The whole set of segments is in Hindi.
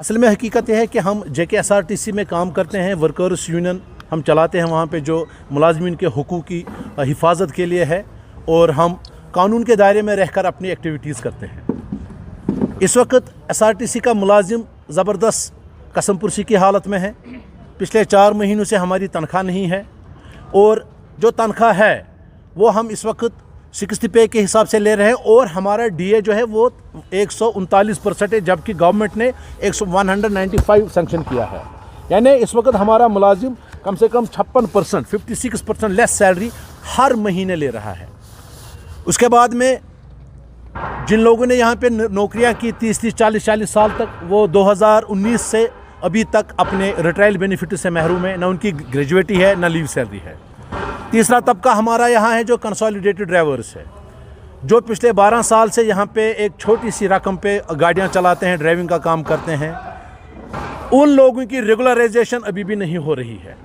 असल में हकीकत यह है कि हम JKSRTC में काम करते हैं, वर्कर्स यूनियन हम चलाते हैं वहाँ पे, जो मुलाजमीन के हुकूक की हिफाजत के लिए है, और हम कानून के दायरे में रहकर अपनी एक्टिविटीज़ करते हैं। इस वक्त SRTC का मुलाजिम ज़बरदस्त कसमपुरसी की हालत में है। पिछले 4 महीनों से हमारी तनख्वाह नहीं है, और जो तनख्वाह है वो हम इस वक्त 60 पे के हिसाब से ले रहे हैं, और हमारा DA जो है वो 139% है, जबकि गवर्नमेंट ने 195 सेंक्शन किया है। यानी इस वक्त हमारा मुलाजिम कम से कम 56%, 56% लेस सैलरी हर महीने ले रहा है। उसके बाद में जिन लोगों ने यहाँ पे नौकरियाँ की 30-30, 40-40 साल तक, वो 2019 से अभी तक अपने रिटायर्ड बेनिफिट से महरूम है। ना उनकी ग्रेजुएटी है, ना लीव सैलरी है। तीसरा तबका हमारा यहाँ है जो कंसोलिडेटेड ड्राइवर्स है, जो पिछले 12 साल से यहाँ पे एक छोटी सी रकम पे गाड़ियाँ चलाते हैं, ड्राइविंग का काम करते हैं। उन लोगों की रेगुलराइजेशन अभी भी नहीं हो रही है।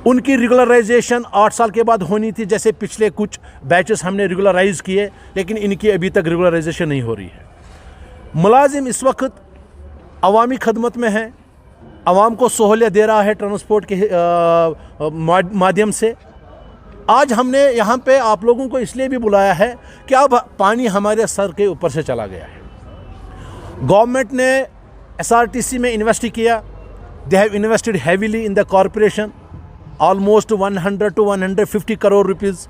उनकी रेगुलराइजेशन 8 साल के बाद होनी थी, जैसे पिछले कुछ बैचेस हमने रेगुलराइज किए, लेकिन इनकी अभी तक रेगुलराइजेशन नहीं हो रही है। मुलाजिम इस वक्त अवामी खदमत में है, आवाम को सहूलियत दे रहा है ट्रांसपोर्ट के माध्यम से। आज हमने यहाँ पे आप लोगों को इसलिए भी बुलाया है कि अब पानी हमारे सर के ऊपर से चला गया है। गवर्नमेंट ने SRTC में इन्वेस्ट किया। They have invested heavily in the corporation. Almost 100 to 150 crore rupees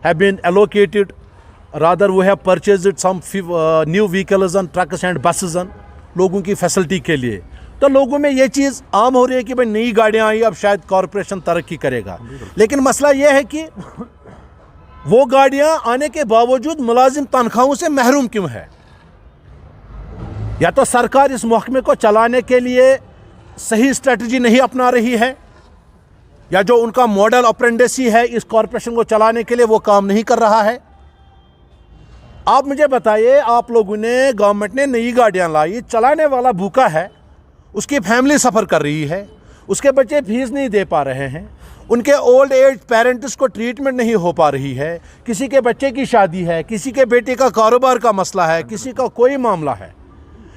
have been allocated. Rather, we have purchased some new vehicles and trucks and buses लोगों की फैसिलिटी के लिए। तो लोगों में ये चीज़ आम हो रही है कि भाई नई गाड़ियाँ आई, अब शायद कॉरपोरेशन तरक्की करेगा। लेकिन मसला ये है कि वो गाड़ियाँ आने के बावजूद मुलाजिम तनख्वाहों से महरूम क्यों है? या तो सरकार इस महकमे को चलाने के लिए सही स्ट्रेटजी नहीं अपना रही है, या जो उनका मॉडल ऑपरेंडेसी है इस कॉरपोरेशन को चलाने के लिए वो काम नहीं कर रहा है। आप मुझे बताइए, आप लोगों ने, गवर्नमेंट ने नई गाड़ियाँ लाई, चलाने वाला भूखा है, उसकी फैमिली सफ़र कर रही है, उसके बच्चे फीस नहीं दे पा रहे हैं, उनके ओल्ड एज पेरेंट्स को ट्रीटमेंट नहीं हो पा रही है, किसी के बच्चे की शादी है, किसी के बेटे का कारोबार का मसला है, किसी का कोई मामला है।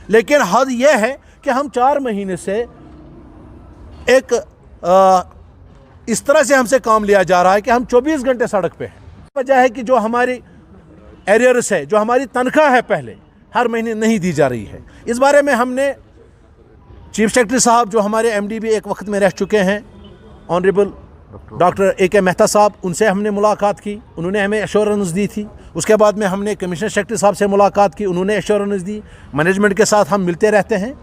लेकिन हद यह है कि हम 4 महीने से एक इस तरह से हमसे काम लिया जा रहा है कि हम 24 घंटे सड़क पे हैं। वजह है कि जो हमारी एरियर्स है, जो हमारी तनख्वाह है पहले हर महीने नहीं दी जा रही है। इस बारे में हमने चीफ सेक्रेटरी साहब, जो हमारे MD भी एक वक्त में रह चुके हैं, ऑनरेबल डॉक्टर AK मेहता साहब, उनसे हमने मुलाकात की, उन्होंने हमें एश्योरेंस दी थी। उसके बाद में हमने कमिश्नर सेक्रेटरी साहब से मुलाकात की, उन्होंने एश्योरेंस दी। मैनेजमेंट के साथ हम मिलते रहते हैं।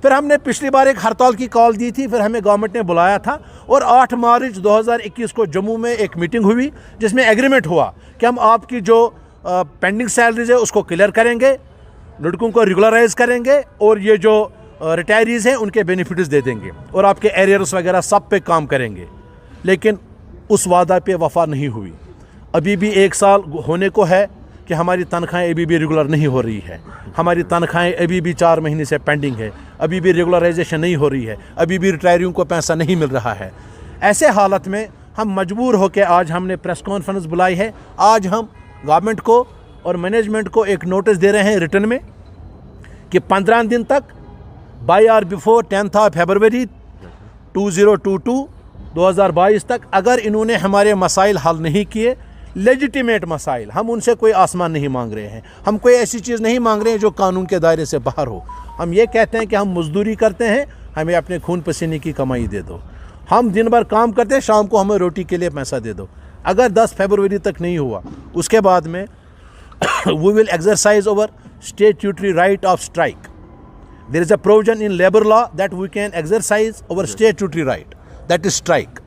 फिर हमने पिछली बार एक हड़ताल की कॉल दी थी, फिर हमें गवर्नमेंट ने बुलाया था, और 8 मार्च 2021 को जम्मू में एक मीटिंग हुई, जिसमें एग्रीमेंट हुआ कि हम आपकी जो पेंडिंग सैलरीज है उसको क्लियर करेंगे, लड़कों को रेगुलराइज करेंगे, और ये जो रिटायरीज़ हैं उनके बेनिफिट्स दे देंगे, और आपके एरियर्स वगैरह सब पे काम करेंगे। लेकिन उस वादा पे वफा नहीं हुई। अभी भी 1 साल होने को है कि हमारी तनख्वाहें अभी भी रेगुलर नहीं हो रही है। हमारी तनख्वाहें अभी भी 4 महीने से पेंडिंग है, अभी भी रेगुलराइजेशन नहीं हो रही है, अभी भी रिटायरियों को पैसा नहीं मिल रहा है। ऐसे हालत में हम मजबूर होकर आज हमने प्रेस कॉन्फ्रेंस बुलाई है। आज हम गवर्नमेंट को और मैनेजमेंट को एक नोटिस दे रहे हैं रिटर्न में कि 15 दिन तक, बाय और बिफोर 10 फरवरी 2022 तक, अगर इन्होंने हमारे मसाइल हल नहीं किए, लेजिटिमेट मसाइल, हम उनसे कोई आसमान नहीं मांग रहे हैं, हम कोई ऐसी चीज़ नहीं मांग रहे हैं जो कानून के दायरे से बाहर हो। हम ये कहते हैं कि हम मजदूरी करते हैं, हमें अपने खून पसीने की कमाई दे दो। हम दिन भर काम करते हैं, शाम को हमें रोटी के लिए पैसा दे दो। अगर 10 फरवरी तक नहीं हुआ, उसके बाद में we will exercise over statutory right of strike. There is a provision in labour law that we can exercise over statutory right, that is strike.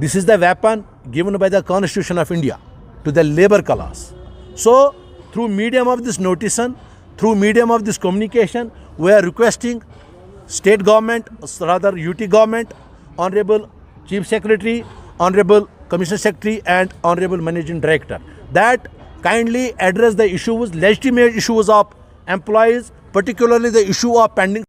This is the weapon given by the Constitution of India to the labor class. So, through medium of this notification, through medium of this communication, we are requesting state government, rather UT government, Honorable Chief Secretary, Honorable Commissioner Secretary, and Honorable Managing Director, that kindly address the issues, legitimate issues of employees, particularly the issue of pending